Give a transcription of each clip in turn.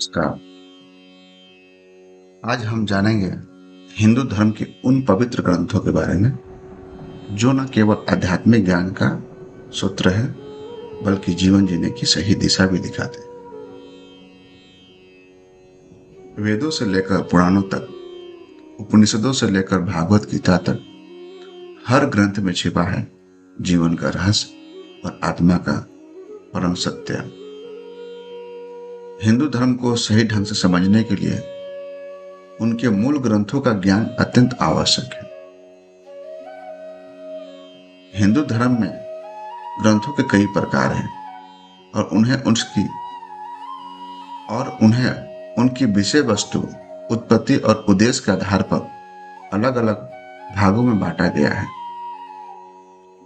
नमस्कार। आज हम जानेंगे हिंदू धर्म के उन पवित्र ग्रंथों के बारे में जो न केवल आध्यात्मिक ज्ञान का सूत्र है बल्कि जीवन जीने की सही दिशा भी दिखाते हैं। वेदों से लेकर पुराणों तक, उपनिषदों से लेकर भागवत गीता तक हर ग्रंथ में छिपा है जीवन का रहस्य और आत्मा का परम सत्य। हिंदू धर्म को सही ढंग से समझने के लिए उनके मूल ग्रंथों का ज्ञान अत्यंत आवश्यक है। हिंदू धर्म में ग्रंथों के कई प्रकार हैं और उन्हें उनकी विषय वस्तु, उत्पत्ति और उद्देश्य के आधार पर अलग अलग भागों में बांटा गया है।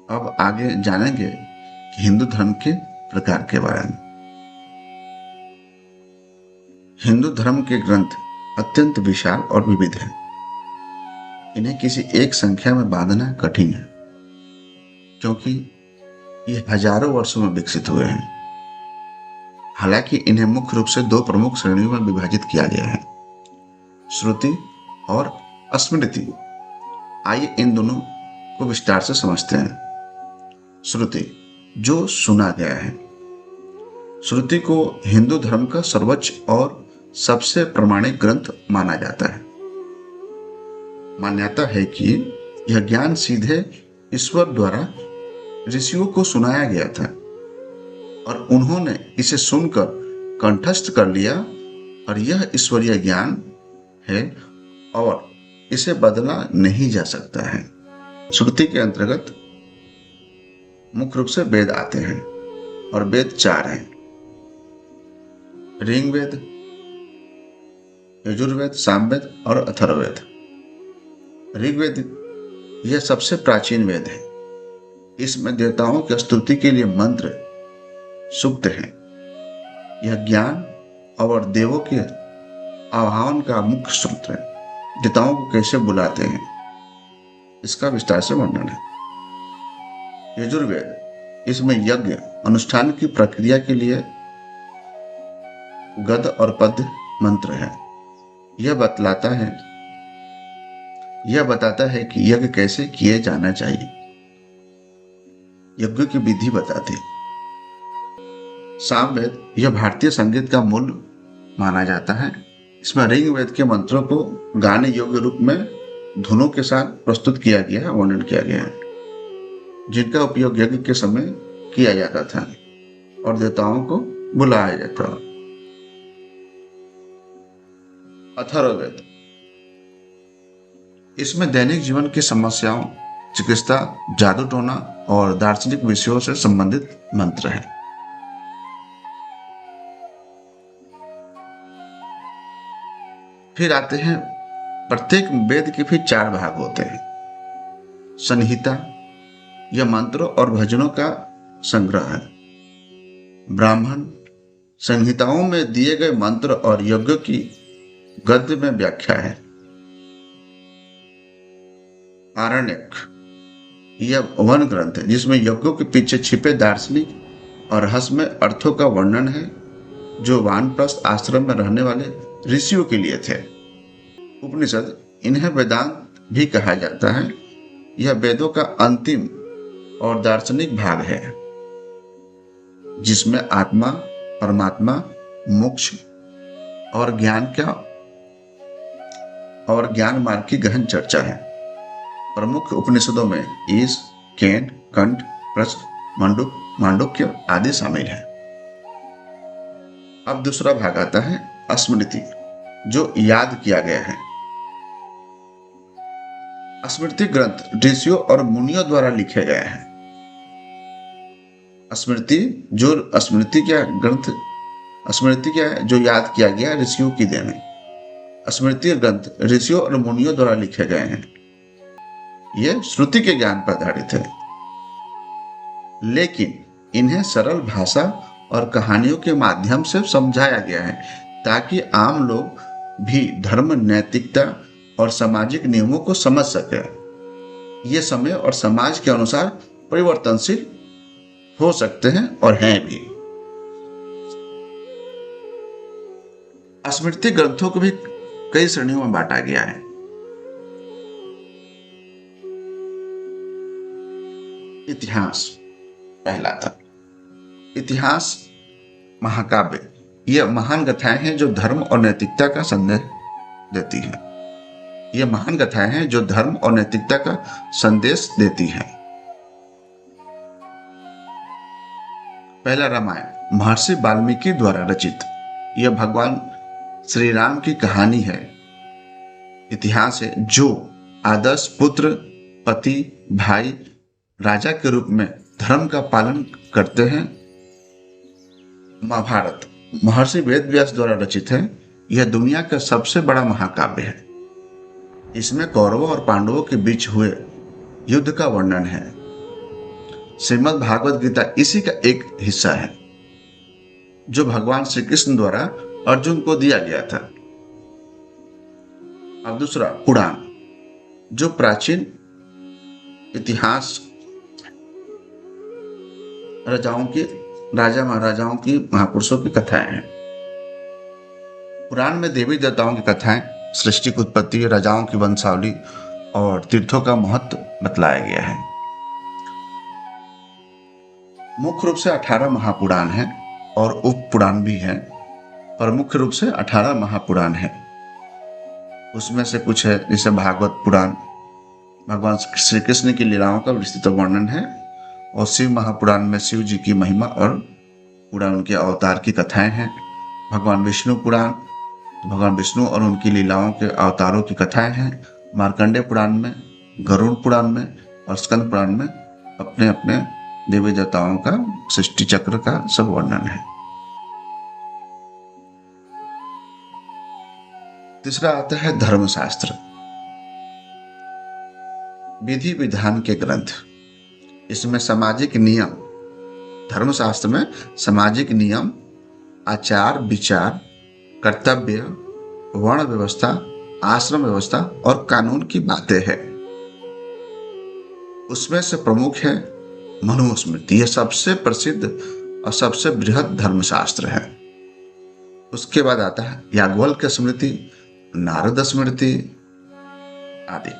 अब आगे जानेंगे कि हिंदू धर्म के प्रकार के बारे में। हिंदू धर्म के ग्रंथ अत्यंत विशाल और विविध हैं। इन्हें किसी एक संख्या में बांधना कठिन है क्योंकि ये हजारों वर्षों में विकसित हुए हैं। हालांकि इन्हें मुख्य रूप से दो प्रमुख श्रेणियों में विभाजित किया गया है, श्रुति और स्मृति। आइए इन दोनों को विस्तार से समझते हैं। श्रुति, जो सुना गया है। श्रुति को हिंदू धर्म का सर्वोच्च और सबसे प्रमाणिक ग्रंथ माना जाता है। मान्यता है कि यह ज्ञान सीधे ईश्वर द्वारा ऋषियों को सुनाया गया था और उन्होंने इसे सुनकर कंठस्थ कर लिया और यह ईश्वरीय ज्ञान है और इसे बदला नहीं जा सकता है। श्रुति के अंतर्गत मुख्य रूप से वेद आते हैं और वेद चार हैं: ऋग्वेद, यजुर्वेद, सामवेद और अथर्ववेद। ऋग्वेद यह सबसे प्राचीन वेद है। इसमें देवताओं की स्तुति के लिए मंत्र, सूक्त हैं। यह ज्ञान और देवों के आह्वान का मुख्य सूत्र है। देवताओं को कैसे बुलाते हैं इसका विस्तार से वर्णन है। यजुर्वेद, इसमें यज्ञ अनुष्ठान की प्रक्रिया के लिए गद और पद्य मंत्र है। यह बताता है कि यज्ञ कैसे किए जाना चाहिए। यज्ञ की विधि बताते हैं। सामवेद, यह भारतीय संगीत का मूल माना जाता है। इसमें ऋग्वेद के मंत्रों को गाने योग्य रूप में धुनों के साथ प्रस्तुत किया गया है, वर्णन किया गया है, जिनका उपयोग यज्ञ के समय किया जाता था और देवताओं को बुलाया जाता था। अथर्ववेद, इसमें दैनिक जीवन की समस्याओं, चिकित्सा, जादू टोना और दार्शनिक विषयों से संबंधित मंत्र हैं। फिर आते हैं, प्रत्येक वेद के भी चार भाग होते हैं। संहिता, यह मंत्रों और भजनों का संग्रह है। ब्राह्मण, संहिताओं में दिए गए मंत्र और यज्ञों की गद्य में व्याख्या है। आरण्यक, यह वन ग्रंथ है जिसमें यज्ञों के पीछे छिपे दार्शनिक और रहस्यमय अर्थों का वर्णन है जो वानप्रस्थ आश्रम में रहने वाले ऋषियों के लिए थे। उपनिषद, इन्हें वेदांत भी कहा जाता है। यह वेदों का अंतिम और दार्शनिक भाग है जिसमें आत्मा, परमात्मा, मोक्ष और ज्ञान मार्ग की गहन चर्चा है। प्रमुख उपनिषदों में ईश, केन, कंठ, प्रश्न, मांडुक्य आदि शामिल है। अब दूसरा भाग आता है स्मृति, जो याद किया गया है। स्मृति ग्रंथ ऋषियों और मुनियों द्वारा लिखे गए हैं। स्मृति क्या है? जो याद किया गया ऋषियों की देन है। स्मृति ग्रंथ ऋषियों और मुनियों द्वारा लिखे गए हैं। ये श्रुति के ज्ञान पर आधारित है, लेकिन इन्हें सरल भाषा और कहानियों के माध्यम से समझाया गया है ताकि आम लोग भी धर्म, नैतिकता और सामाजिक नियमों को समझ सके। ये समय और समाज के अनुसार परिवर्तनशील हो सकते हैं और हैं भी। स्मृति ग्रंथों को भी कई श्रेणियों में बांटा गया है। इतिहास पहला था। इतिहास महाकाव्य, ये महान गाथाएं हैं जो धर्म और नैतिकता का संदेश देती हैं। ये महान गाथाएं हैं जो धर्म और नैतिकता का संदेश देती हैं। पहला रामायण महर्षि वाल्मीकि द्वारा रचित, यह भगवान श्री राम की कहानी है। इतिहास है जो आदर्श पुत्र, पति, भाई, राजा के रूप में धर्म का पालन करते हैं। महाभारत महर्षि वेद व्यास द्वारा रचित है। यह दुनिया का सबसे बड़ा महाकाव्य है। इसमें कौरवों और पांडवों के बीच हुए युद्ध का वर्णन है। श्रीमद् भागवत गीता इसी का एक हिस्सा है, जो भगवान श्री कृष्ण द्वारा अर्जुन को दिया गया था। अब दूसरा पुराण, जो प्राचीन इतिहास राजा महाराजाओं की, महापुरुषों की कथाएं हैं। पुराण में देवी देवताओं की कथाएं, सृष्टि की उत्पत्ति, राजाओं की वंशावली और तीर्थों का महत्व बतलाया गया है। मुख्य रूप से 18 महापुराण हैं और उप पुराण भी हैं, पर मुख्य रूप से 18 महापुराण हैं। उसमें से कुछ है जैसे भागवत पुराण, भगवान श्री कृष्ण की लीलाओं का विस्तृत वर्णन है, और शिव महापुराण में शिव जी की महिमा और पूरा उनके अवतार की कथाएं हैं। भगवान विष्णु पुराण, भगवान विष्णु और उनकी लीलाओं के अवतारों की कथाएं हैं। मार्कंडेय पुराण में, गरुड़ पुराण में और स्कंद पुराण में अपने अपने देवी देवताओं का, सृष्टि चक्र का सब वर्णन है। तीसरा आता है धर्मशास्त्र, विधि विधान के ग्रंथ। इसमें सामाजिक नियम, धर्मशास्त्र में सामाजिक नियम, आचार विचार, कर्तव्य, वर्ण व्यवस्था, आश्रम व्यवस्था और कानून की बातें हैं। उसमें से प्रमुख है मनुस्मृति। यह सबसे प्रसिद्ध और सबसे बृहद धर्मशास्त्र है। उसके बाद आता है याज्ञवल्क्य स्मृति, नारद स्मृति आदि।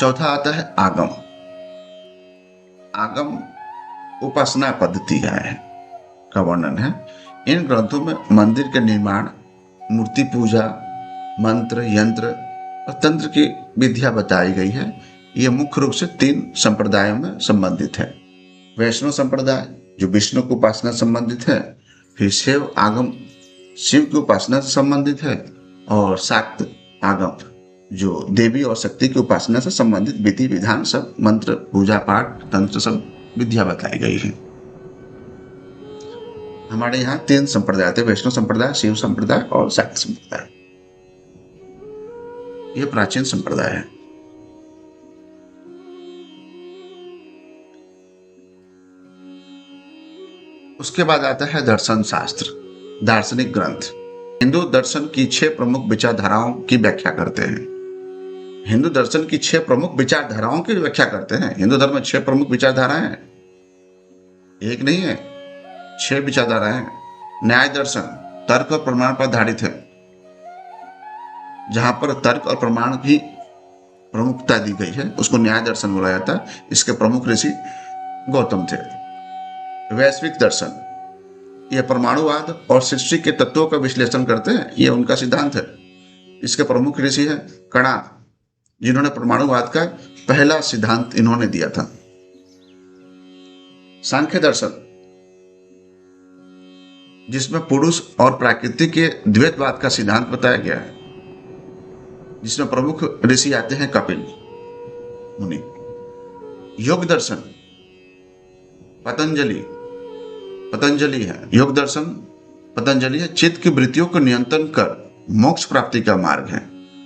चौथा आता है आगम। आगम उपासना पद्धति का वर्णन है। इन ग्रंथों में मंदिर के निर्माण, मूर्ति पूजा, मंत्र, यंत्र और तंत्र की विधियां बताई गई है। ये मुख्य रूप से 3 संप्रदायों में संबंधित है। वैष्णव संप्रदाय जो विष्णु की उपासना से संबंधित है, फिर शैव आगम शिव की उपासना से संबंधित है, और शाक्त आगम जो देवी और शक्ति की उपासना से संबंधित विधि विधान, सब मंत्र, पूजा पाठ, तंत्र, सब विधियां बताई गई है। हमारे यहाँ 3 संप्रदाय थे, वैष्णव संप्रदाय, शिव संप्रदाय और शाक्त संप्रदाय। ये प्राचीन संप्रदाय है। उसके बाद आता है दर्शन शास्त्र, दार्शनिक ग्रंथ। हिंदू दर्शन की 6 प्रमुख विचारधाराओं की व्याख्या करते हैं। हिंदू दर्शन की 6 प्रमुख विचारधाराओं की व्याख्या करते हैं। हिंदू धर्म में 6 प्रमुख विचारधाराएं हैं, एक नहीं है, 6 विचारधाराएं हैं। न्याय दर्शन तर्क और प्रमाण पर आधारित है, जहां पर तर्क और प्रमाण की प्रमुखता दी गई है, उसको न्याय दर्शन बोला जाता है। इसके प्रमुख ऋषि गौतम थे। वैश्विक दर्शन, यह परमाणुवाद और सृष्टि के तत्वों का विश्लेषण करते हैं, यह उनका सिद्धांत है। इसके प्रमुख ऋषि है कणाद, जिन्होंने परमाणुवाद का पहला सिद्धांत इन्होंने दिया था। सांख्य दर्शन, जिसमें पुरुष और प्रकृति के द्वैतवाद का सिद्धांत बताया गया है, जिसमें प्रमुख ऋषि आते हैं कपिल मुनि। योग दर्शन पतंजलि है। योग दर्शन पतंजलि है। चित्त की वृत्तियों को नियंत्रण कर मोक्ष प्राप्ति का मार्ग है।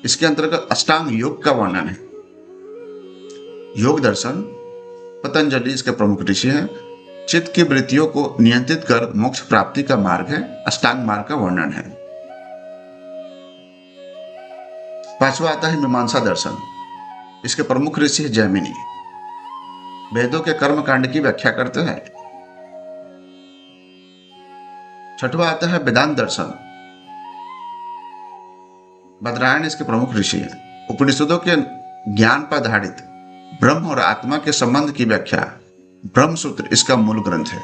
इसके अंतर्गत अष्टांग योग का वर्णन है। योग दर्शन पतंजलि इसके प्रमुख ऋषि हैं। चित्त की वृत्तियों को नियंत्रित कर मोक्ष प्राप्ति का मार्ग है, अष्टांग मार्ग का वर्णन है। 5वां आता है मीमांसा दर्शन। इसके प्रमुख ऋषि है जैमिनी, वेदों के कर्म कांड की व्याख्या करते हैं। 6वां आता है वेदांत दर्शन। बदरायण इसके प्रमुख ऋषि हैं। उपनिषदों के ज्ञान पर आधारित ब्रह्म और आत्मा के संबंध की व्याख्या ब्रह्मसूत्र इसका मूल ग्रंथ है।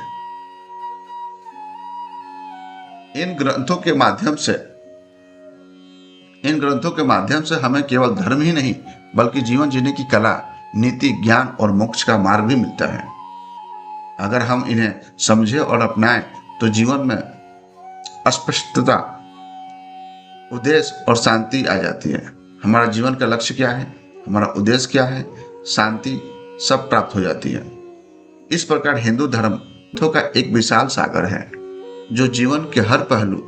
इन ग्रंथों के माध्यम से हमें केवल धर्म ही नहीं बल्कि जीवन जीने की कला, नीति, ज्ञान और मोक्ष का मार्ग भी मिलता है। अगर हम इन्हें समझे और अपनाएं तो जीवन में स्पष्टता, उद्देश्य और शांति आ जाती है। हमारा जीवन का लक्ष्य क्या है, हमारा उद्देश्य क्या है, शांति सब प्राप्त हो जाती है। इस प्रकार हिंदू धर्म का एक विशाल सागर है जो जीवन के हर पहलू,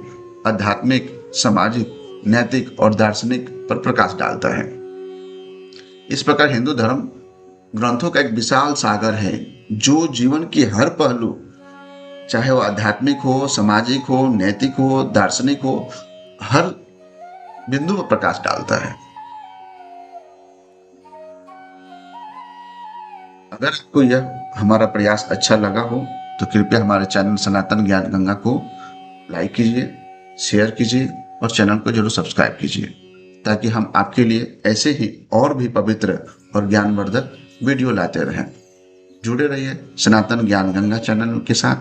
आध्यात्मिक, सामाजिक, नैतिक और दार्शनिक पर प्रकाश डालता है। इस प्रकार हिंदू धर्म ग्रंथों का एक विशाल सागर है जो जीवन के हर पहलू, चाहे वो आध्यात्मिक हो, सामाजिक हो, नैतिक हो, दार्शनिक हो, हर बिंदु पर प्रकाश डालता है। अगर आपको यह हमारा प्रयास अच्छा लगा हो तो कृपया हमारे चैनल सनातन ज्ञान गंगा को लाइक कीजिए, शेयर कीजिए और चैनल को जरूर सब्सक्राइब कीजिए ताकि हम आपके लिए ऐसे ही और भी पवित्र और ज्ञानवर्धक वीडियो लाते रहें। जुड़े रहिए सनातन ज्ञान गंगा चैनल के साथ,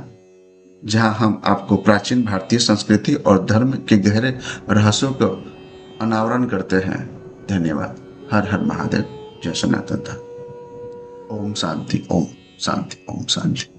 जहां हम आपको प्राचीन भारतीय संस्कृति और धर्म के गहरे रहस्यों को अनावरण करते हैं। धन्यवाद। हर हर महादेव। जय सनातन। ओम शांति, ओम शांति, ओम शांति।